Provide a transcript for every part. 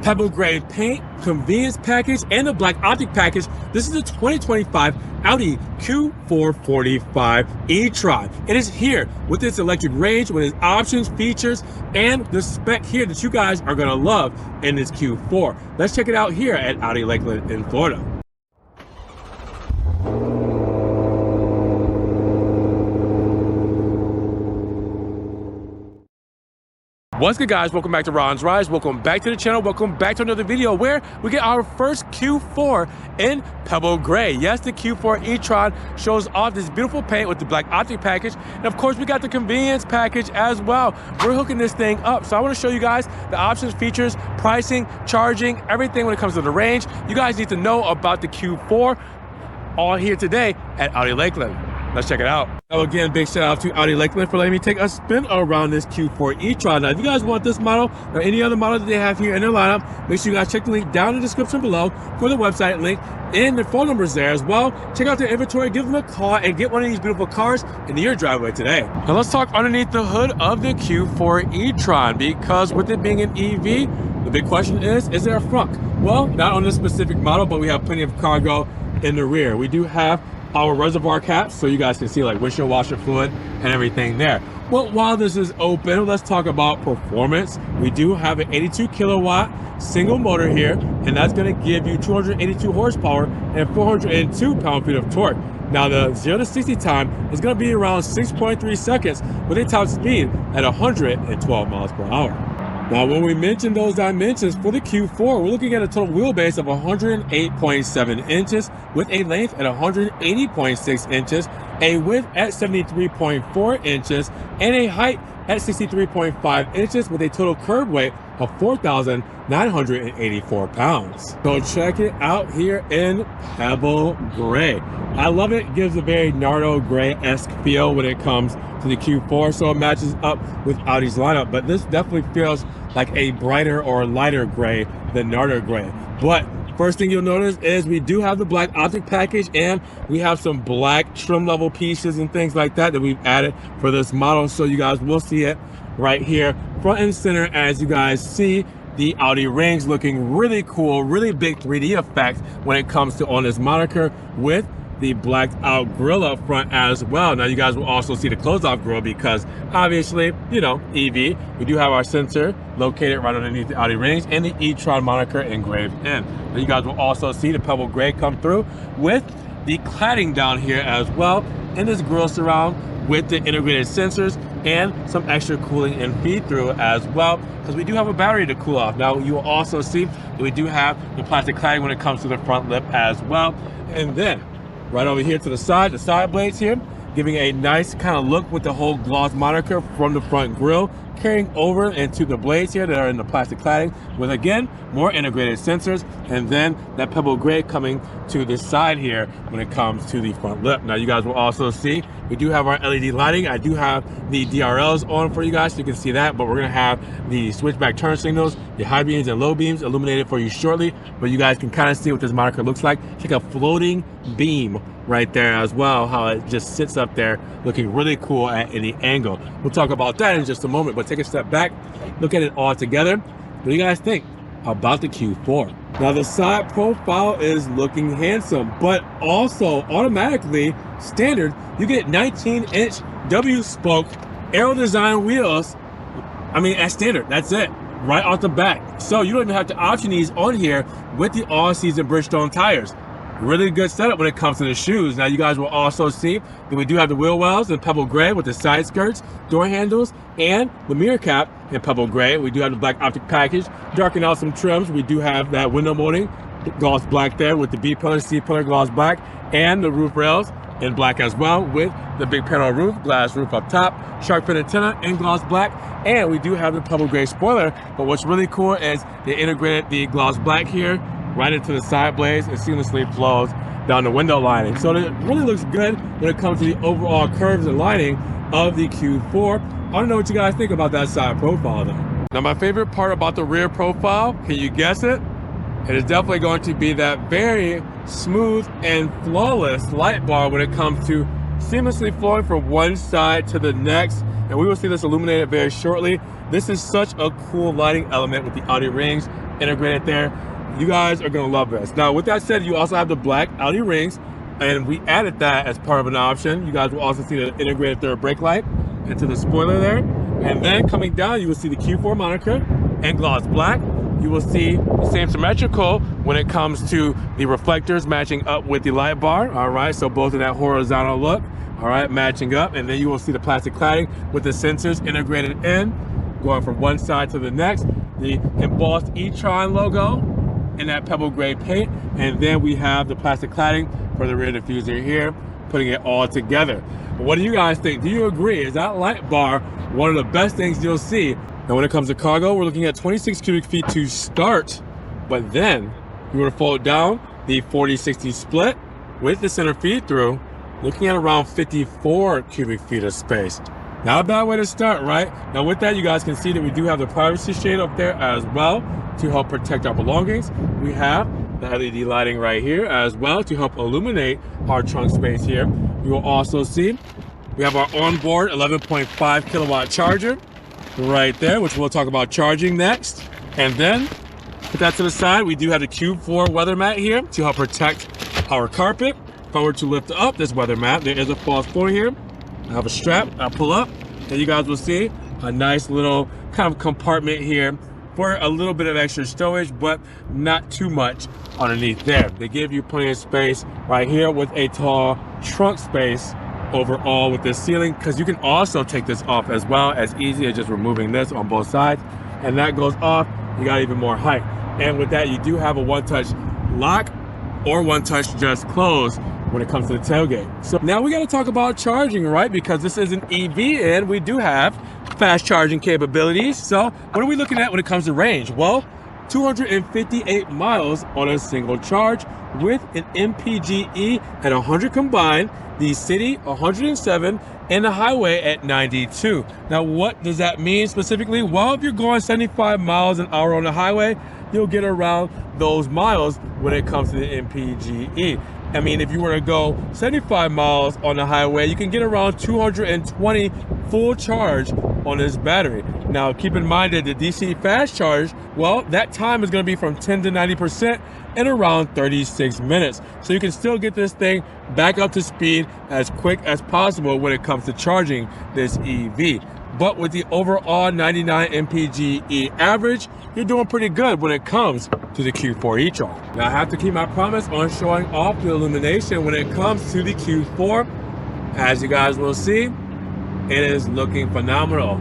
Pebble Gray paint, convenience package, and the black optic package. This is the 2025 Audi Q4 45 e-Tron. It is here with its electric range, with its options, features, and the spec here that you guys are gonna love in this Q4. Let's check it out here at Audi Lakeland in Florida. What's good, guys? Welcome back to Ron's Rise. Welcome back to the channel. Welcome back to another video where we get our first Q4 in Pebble Gray. Yes, the Q4 e-Tron shows off this beautiful paint with the black optic package. And of course, we got the convenience package as well. We're hooking this thing up. So I want to show you guys the options, features, pricing, charging, everything when it comes to the range. You guys need to know about the Q4 all here today at Audi Lakeland. Let's check it out. Now again, big shout out to Audi Lakeland for letting me take a spin around this Q4 e-Tron. Now, if you guys want this model or any other model that they have here in their lineup, make sure you guys check the link down in the description below for the website link and the phone numbers there as well. Check out their inventory, give them a call, and get one of these beautiful cars into your driveway today. Now let's talk underneath the hood of the Q4 e-Tron, because with it being an EV, the big question is there a frunk? Well, not on this specific model, but we have plenty of cargo in the rear. We do have our reservoir caps, so you guys can see like windshield washer fluid and everything there. Well, while this is open, let's talk about performance. We do have an 82 kilowatt single motor here, and that's going to give you 282 horsepower and 402 pound-feet of torque. Now the 0 to 60 time is going to be around 6.3 seconds with a top speed at 112 miles per hour. Now, when we mention those dimensions for the Q4, we're looking at a total wheelbase of 108.7 inches with a length at 180.6 inches, a width at 73.4 inches, and a height at 63.5 inches with a total curb weight of 4,984 pounds. So check it out here in Pebble Gray. I love it. It gives a very Nardo Gray-esque feel when it comes to the Q4, so it matches up with Audi's lineup, but this definitely feels like a brighter or lighter gray than Nardo Gray. But first thing you'll notice is we do have the black optic package, and we have some black trim level pieces and things like that we've added for this model, so you guys will see it right here front and center as you guys see the Audi rings looking really cool, really big 3D effect when it comes to on this moniker with the blacked out grille up front as well. Now you guys will also see the closed off grille because obviously, you know, EV, we do have our sensor located right underneath the Audi rings and the e-Tron moniker engraved in. Now you guys will also see the Pebble Gray come through with the cladding down here as well, and this grille surround with the integrated sensors and some extra cooling and feed through as well, because we do have a battery to cool off. Now you will also see that we do have the plastic cladding when it comes to the front lip as well. And then right over here to the side blades here, giving a nice kind of look with the whole gloss moniker from the front grille, carrying over into the blades here that are in the plastic cladding with, again, more integrated sensors, and then that Pebble Gray coming to this side here when it comes to the front lip. Now you guys will also see we do have our LED lighting. I do have the DRLs on for you guys so you can see that, but we're gonna have the switchback turn signals, the high beams and low beams illuminated for you shortly, but you guys can kind of see what this moniker looks like. It's like a floating beam right there as well, how it just sits up there looking really cool at any angle. We'll talk about that in just a moment, but take a step back, look at it all together. What do you guys think about the Q4? Now the side profile is looking handsome, but also automatically standard, you get 19-inch W-spoke aero design wheels. I mean, at standard, that's it, right off the bat. So you don't even have to option these on here with the all-season Bridgestone tires. Really good setup when it comes to the shoes. Now you guys will also see that we do have the wheel wells in Pebble Gray with the side skirts, door handles, and the mirror cap in Pebble Gray. We do have the black optic package, darken out some trims. We do have that window molding, gloss black there with the B-pillar, C-pillar gloss black, and the roof rails in black as well with the big panel roof, glass roof up top, shark fin antenna in gloss black, and we do have the Pebble Gray spoiler. But what's really cool is they integrated the gloss black here right into the side blades and seamlessly flows down the window lining. So it really looks good when it comes to the overall curves and lining of the Q4. I don't know what you guys think about that side profile though. Now my favorite part about the rear profile, can you guess it? It is definitely going to be that very smooth and flawless light bar when it comes to seamlessly flowing from one side to the next. And we will see this illuminated very shortly. This is such a cool lighting element with the Audi rings integrated there. You guys are gonna love this. Now, with that said, you also have the black Audi rings, and we added that as part of an option. You guys will also see the integrated third brake light into the spoiler there. And then coming down, you will see the Q4 moniker and gloss black. You will see the same symmetrical when it comes to the reflectors matching up with the light bar. All right, so both in that horizontal look, all right, matching up. And then you will see the plastic cladding with the sensors integrated in, going from one side to the next. The embossed e-Tron logo in that pebble gray paint. And then we have the plastic cladding for the rear diffuser here, putting it all together. What do you guys think? Do you agree? Is that light bar one of the best things you'll see? Now, when it comes to cargo, we're looking at 26 cubic feet to start, but then you want to fold down the 40-60 split with the center feed through, looking at around 54 cubic feet of space. Not a bad way to start, right? Now, with that, you guys can see that we do have the privacy shade up there as well to help protect our belongings. We have the LED lighting right here as well to help illuminate our trunk space here. You will also see we have our onboard 11.5 kilowatt charger right there, which we'll talk about charging next. And then put that to the side. We do have the Q4 weather mat here to help protect our carpet. If I were to lift up this weather mat, there is a false floor here. I have a strap, I'll pull up, and you guys will see a nice little kind of compartment here for a little bit of extra stowage, but not too much underneath there. They give you plenty of space right here with a tall trunk space overall with this ceiling, because you can also take this off as well, as easy as just removing this on both sides, and that goes off. You got even more height. And with that, you do have a one-touch lock or one-touch just close when it comes to the tailgate. So now we got to talk about charging, right? Because this is an EV and we do have fast charging capabilities. So what are we looking at when it comes to range? Well, 258 miles on a single charge with an MPGe at 100 combined, the city 107, and the highway at 92. Now, what does that mean specifically? Well, if you're going 75 miles an hour on the highway, you'll get around those miles when it comes to the MPGe. I mean, if you were to go 75 miles on the highway, you can get around 220 full charge on this battery. Now, keep in mind that the DC fast charge, well, that time is going to be from 10 to 90% in around 36 minutes. So you can still get this thing back up to speed as quick as possible when it comes to charging this EV. But with the overall 99 MPGe average, you're doing pretty good when it comes to the Q4 e-Tron. Now, I have to keep my promise on showing off the illumination when it comes to the Q4. As you guys will see, it is looking phenomenal.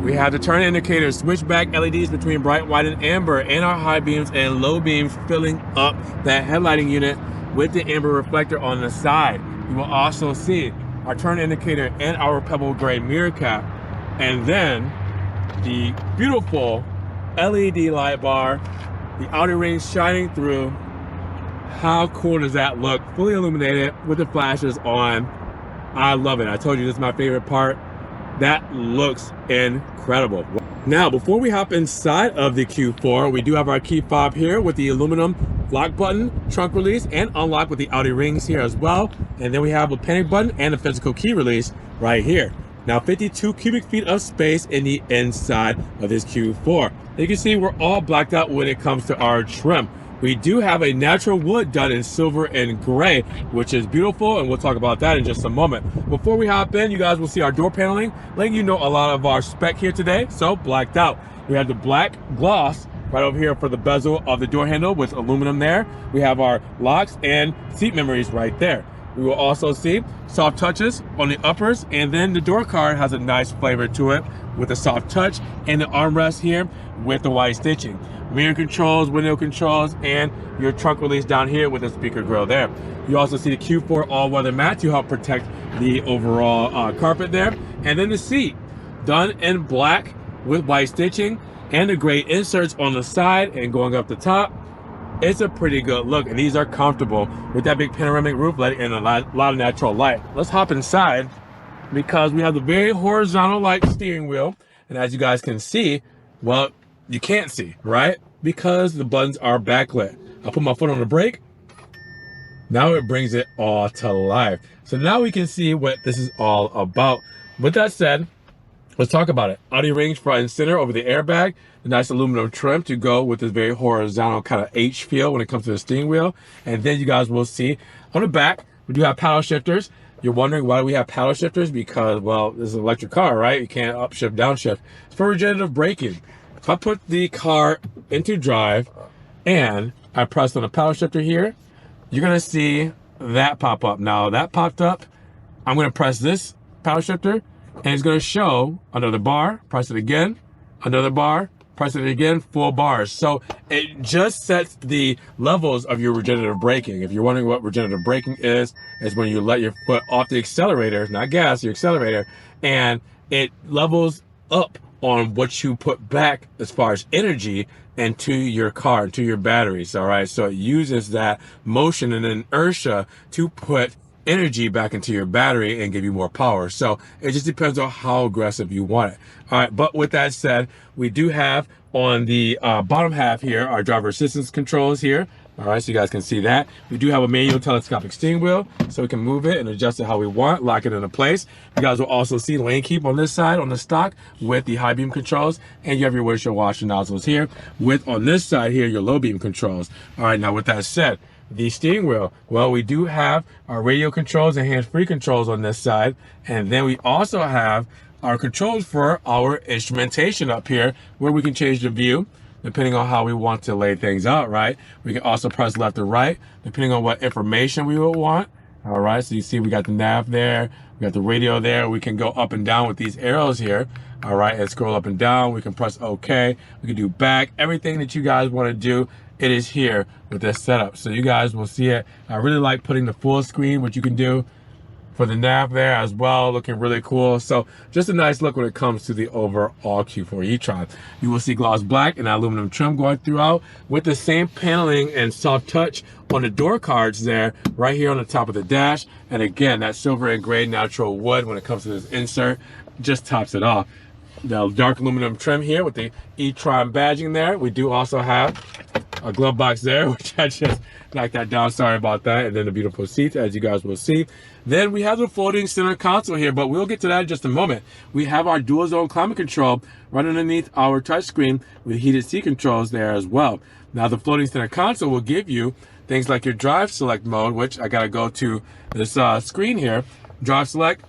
We have the turn indicator, switchback LEDs between bright white and amber, and our high beams and low beams filling up that headlighting unit with the amber reflector on the side. You will also see our turn indicator and our pebble gray mirror cap, and then the beautiful LED light bar, the outer rings shining through. How cool does that look? Fully illuminated with the flashes on. I love it. I told you this is my favorite part. That looks incredible. Now, before we hop inside of the Q4, we do have our key fob here with the aluminum lock button, trunk release, and unlock with the Audi rings here as well. And then we have a panic button and a physical key release right here. Now, 52 cubic feet of space in the inside of this Q4. You can see we're all blacked out when it comes to our trim. We do have a natural wood done in silver and gray, which is beautiful, and we'll talk about that in just a moment. Before we hop in, you guys will see our door paneling, letting you know a lot of our spec here today. So, blacked out. We have the black gloss right over here for the bezel of the door handle with aluminum there. We have our locks and seat memories right there. We will also see soft touches on the uppers, and then the door card has a nice flavor to it with a soft touch, and the armrest here with the white stitching. Mirror controls, window controls, and your trunk release down here with a speaker grill there. You also see the Q4 all-weather mat to help protect the overall carpet there. And then the seat, done in black with white stitching and the gray inserts on the side and going up the top. It's a pretty good look, and these are comfortable with that big panoramic roof letting in a lot of natural light. Let's hop inside because we have the very horizontal like steering wheel, and as you guys can see, well, you can't see, right? Because the buttons are backlit. I'll put my foot on the brake. Now it brings it all to life. So now we can see what this is all about. With that said, Let's talk about it. Audi range front and center over the airbag. The nice aluminum trim to go with this very horizontal kind of H feel when it comes to the steering wheel. And then you guys will see on the back, we do have paddle shifters. You're wondering why we have paddle shifters? Because, well, this is an electric car, right? You can't upshift, downshift. It's for regenerative braking. If I put the car into drive and I press on the paddle shifter here, you're gonna see that pop up. Now that popped up, I'm gonna press this paddle shifter and it's gonna show another bar, press it again, another bar, press it again, full bars. So it just sets the levels of your regenerative braking. If you're wondering what regenerative braking is when you let your foot off the accelerator, not gas, your accelerator, and it levels up on what you put back as far as energy into your car, into your batteries, all right? So it uses that motion and inertia to put energy back into your battery and give you more power. So it just depends on how aggressive you want it. All right, but with that said, we do have on the bottom half here our driver assistance controls here. All right, so you guys can see that. We do have a manual telescopic steering wheel, so we can move it and adjust it how we want, lock it into place. You guys will also see lane keep on this side, on the stock, with the high beam controls, and you have your windshield washer nozzles here, with on this side here, your low beam controls. All right, now with that said, the steering wheel, well, we do have our radio controls and hands-free controls on this side, and then we also have our controls for our instrumentation up here, where we can change the view depending on how we want to lay things out, right? We can also press left or right, depending on what information we would want. All right, so you see we got the nav there, we got the radio there. We can go up and down with these arrows here, all right, and scroll up and down. We can press OK. We can do back. Everything that you guys want to do, it is here with this setup. So you guys will see it. I really like putting the full screen, what you can do for the nav there as well, looking really cool. So just a nice look when it comes to the overall Q4 e-Tron. You will see gloss black and aluminum trim going throughout with the same paneling and soft touch on the door cards there, right here on the top of the dash. And again, that silver and gray natural wood when it comes to this insert just tops it off. The dark aluminum trim here with the e-Tron badging there. We do also have a glove box there, which I just knocked that down, sorry about that. And then the beautiful seats, as you guys will see. Then we have the floating center console here, but we'll get to that in just a moment. We have our dual zone climate control right underneath our touchscreen with heated seat controls there as well. Now the floating center console will give you things like your drive select mode, which I gotta go to this screen here, drive select.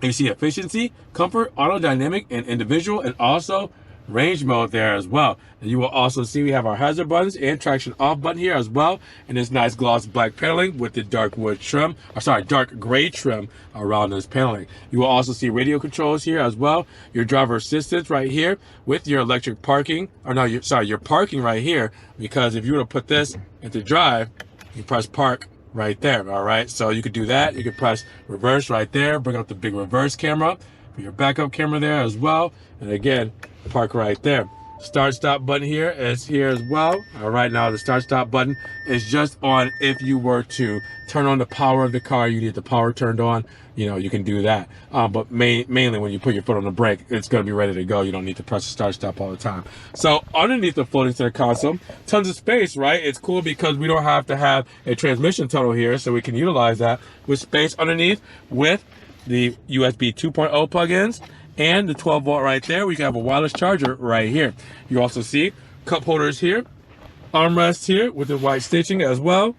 You see efficiency, comfort, auto dynamic, and individual, and also range mode there as well. And you will also see we have our hazard buttons and traction off button here as well, and this nice gloss black paneling with the dark wood trim, or sorry, dark gray trim around this paneling. You will also see radio controls here as well, your driver assistance right here with your electric parking, or no, your parking right here, because if you were to put this into drive, you press park right there. All right, so you could do that. You could press reverse right there, bring up the big reverse camera for your backup camera there as well, and again, park right there. Start stop button here is here as well. All right, now the start stop button is just on if you were to turn on the power of the car, you need the power turned on, you know, you can do that. But mainly when you put your foot on the brake, it's gonna be ready to go. You don't need to press the start stop all the time. So underneath the floating center console, tons of space, right? It's cool because we don't have to have a transmission tunnel here, so we can utilize that with space underneath with the USB 2.0 plugins and the 12 volt right there. We can have a wireless charger right here. You also see cup holders here, armrests here with the white stitching as well.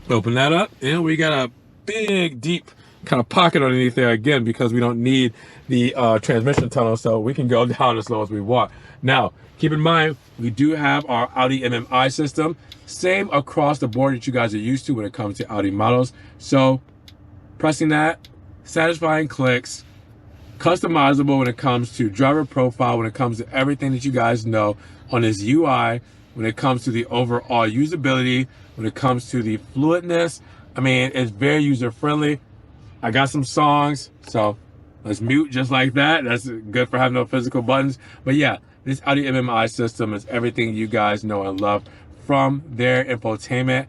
Open that up, and we got a big, deep kind of pocket underneath there again because we don't need the transmission tunnel, so we can go down as low as we want. Now, keep in mind, we do have our Audi MMI system, same across the board that you guys are used to when it comes to Audi models. So pressing that, satisfying clicks, customizable when it comes to driver profile, when it comes to everything that you guys know on this UI, when it comes to the overall usability, when it comes to the fluidness. I mean, it's very user-friendly. I got some songs, so let's mute just like that. That's good for having no physical buttons. But yeah, this Audi MMI system is everything you guys know and love from their infotainment.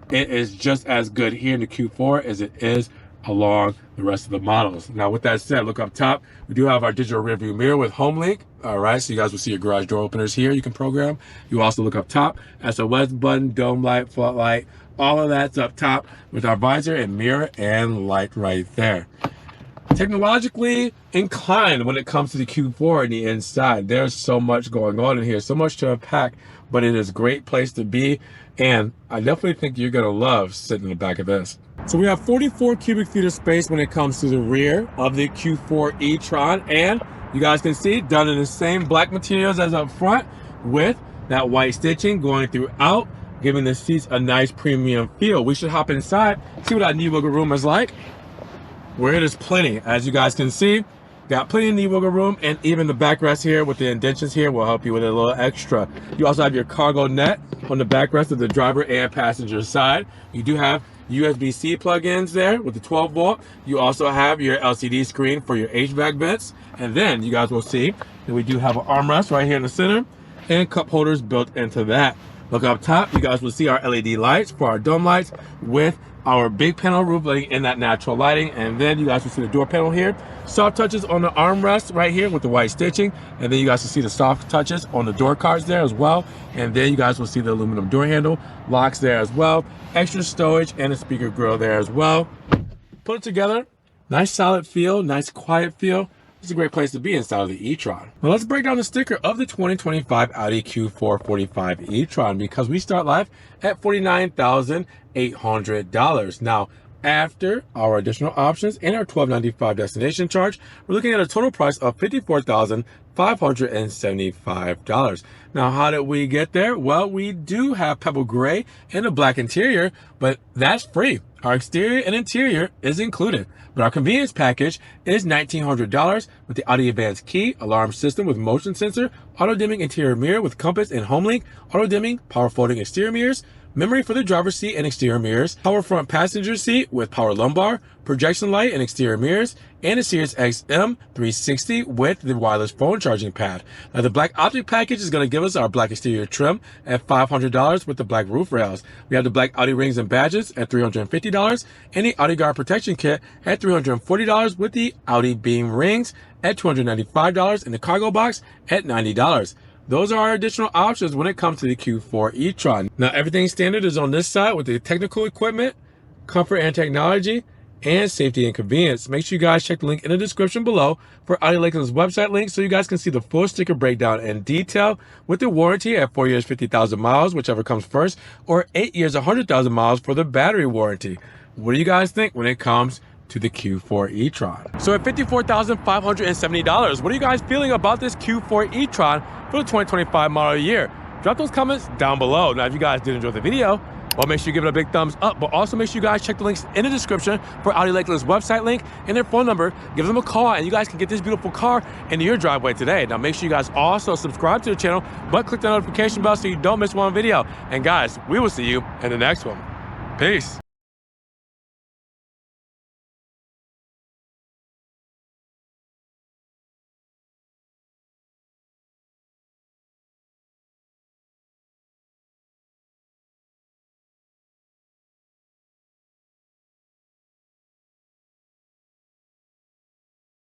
It is just as good here in the Q4 as it is along the rest of the models. Now, with that said, look up top. We do have our digital rearview mirror with home link. All right, so you guys will see your garage door openers here. You can program. You also look up top. SOS button, dome light, floodlight, all of that's up top with our visor and mirror and light right there. technologically inclined when it comes to the Q4 and the inside. There's so much going on in here, so much to unpack, but it is a great place to be, and I definitely think you're gonna love sitting in the back of this. So we have 44 cubic feet of space when it comes to the rear of the Q4 e-Tron, and you guys can see done in the same black materials as up front with that white stitching going throughout, giving the seats a nice premium feel. We should hop inside, see what our knee wiggle room is like, where it is plenty. As you guys can see, got plenty of knee wiggle room, and even the backrest here with the indentions here will help you with a little extra. You also have your cargo net on the backrest of the driver and passenger side. You do have USB-C plug-ins there with the 12 volt. You also have your LCD screen for your HVAC vents. And then you guys will see that we do have an armrest right here in the center and cup holders built into that. Look up top, you guys will see our LED lights for our dome lights with our big panel roof lighting in that natural lighting. And then you guys will see the door panel here. Soft touches on the armrest right here with the white stitching. And then you guys will see the soft touches on the door cards there as well. And then you guys will see the aluminum door handle locks there as well. Extra stowage and a speaker grill there as well. Put it together, nice solid feel, nice quiet feel. It's a great place to be inside of the e-Tron. Well, let's break down the sticker of the 2025 Audi Q4 45 e-Tron, because we start live at $49,800. Now, after our additional options and our $12.95 destination charge, we're looking at a total price of $54,575. Now, how did we get there? Well, we do have Pebble Gray and a black interior, but that's free. Our exterior and interior is included, but our convenience package is $1,900 with the Audi Advanced Key, alarm system with motion sensor, auto-dimming interior mirror with compass and HomeLink, auto-dimming, power folding exterior mirrors, memory for the driver's seat and exterior mirrors, power front passenger seat with power lumbar, projection light and exterior mirrors, and a Sirius XM 360 with the wireless phone charging pad. Now, the black optic package is going to give us our black exterior trim at $500 with the black roof rails. We have the black Audi rings and badges at $350, and the Audi Guard protection kit at $340 with the Audi beam rings at $295, and the cargo box at $90. Those are our additional options when it comes to the Q4 e-Tron. Now, everything standard is on this side with the technical equipment, comfort and technology, and safety and convenience. Make sure you guys check the link in the description below for Audi Lakeland's website link so you guys can see the full sticker breakdown and detail with the warranty at 4 years, 50,000 miles, whichever comes first, or 8 years, 100,000 miles for the battery warranty. What do you guys think when it comes to the Q4 e-Tron? So at $54,570, what are you guys feeling about this Q4 e-Tron for the 2025 model year? Drop those comments down below. Now, if you guys did enjoy the video, well, make sure you give it a big thumbs up, but also make sure you guys check the links in the description for Audi Lakeland's website link and their phone number. Give them a call and you guys can get this beautiful car into your driveway today. Now, make sure you guys also subscribe to the channel, but click the notification bell so you don't miss one video. And guys, we will see you in the next one. Peace.